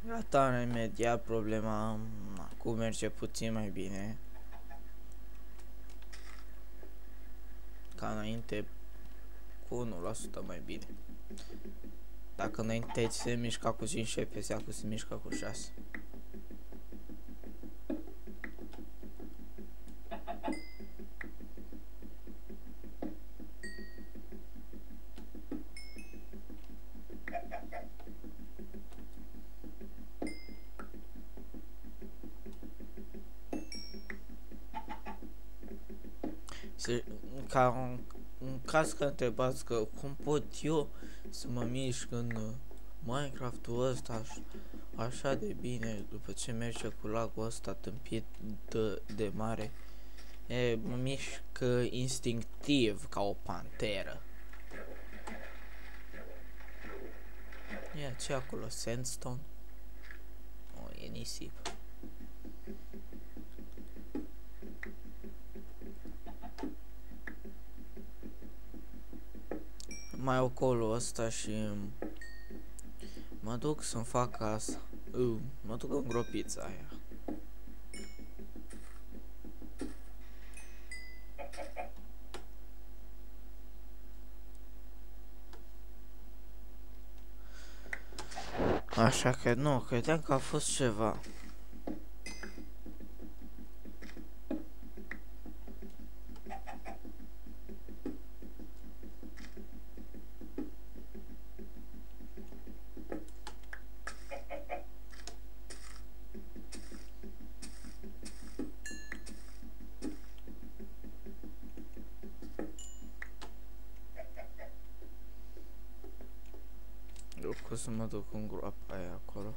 Gata, imediat problema acum merge puțin mai bine. Ca înainte, cu 1% mai bine. Dacă înainte se mișca cu 5 FPS, acum se mișca cu 6. Ca în caz că întrebați că cum pot eu să mă mișc în Minecraft-ul ăsta așa de bine după ce merge cu lagul ăsta tâmpit de mare, mă mișc instinctiv ca o panteră. Ia ce acolo? Sandstone? O, e nisip. Mai acolo ăsta și mă duc să-mi fac casa. Mă duc în gropița aia. Așa că nu, credeam că a fost ceva. O să mă duc în groapa aia acolo.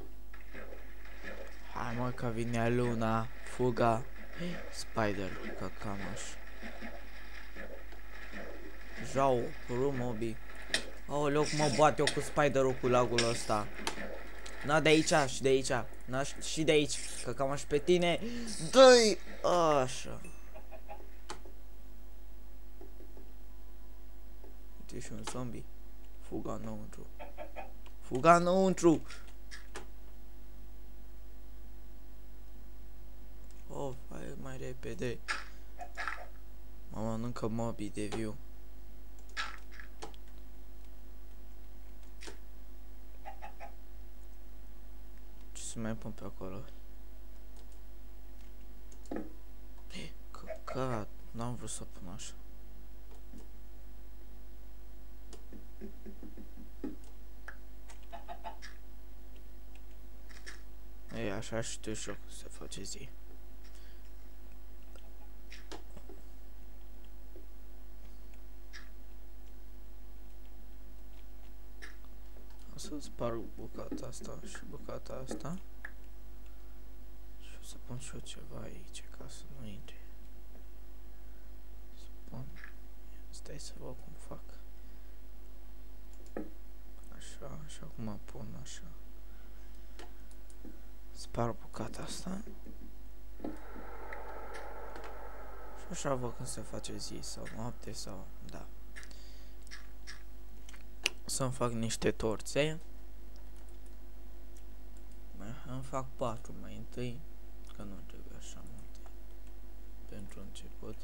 Hai mă că vine luna. Fuga. Spider, cacamaș. Jau, rumobi. Aoleu, cum mă bate eu cu spiderul cu lagul ăsta. Na, de aici și de aici. Na, și de aici. Cacamaș pe tine. Dă-i! Așa. Uite și un zombie. Fuga înăuntru. Fuga înăuntru! Oh, hai mai repede. Mă mănâncă mobii de viu. Ce să mai pun pe acolo? Căcat, n-am vrut să pun așa. Ei, așa știu și eu cum se face zi. O să sparg bucata asta și bucata asta. Și o să pun și eu ceva aici ca să nu intre. Să pun... Stai să văd cum fac. Așa, așa cum mă pun, așa. Sparg bucata asta. Și așa văd cum se face zi sau noapte sau... Da. Să-mi fac niște torțe. Îmi fac 4 mai întâi, că nu trebuie așa multe pentru început.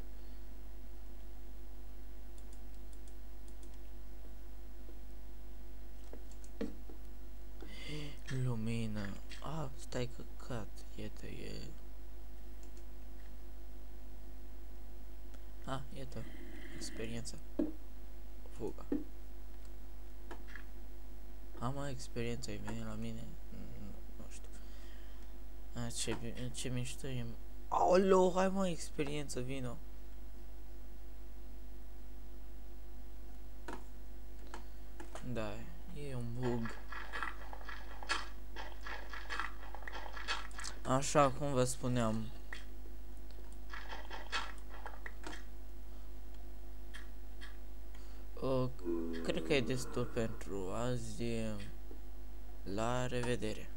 Lumină. Stai căcat, iată, e... Iată, experiență. Fuga. Am o experiență, ai venit la mine? Nu știu. Ce mișto e. Aoleu, hai mă, experiență, vino. Da, e un bug. Așa cum vă spuneam. Cred că e destul pentru azi. La revedere.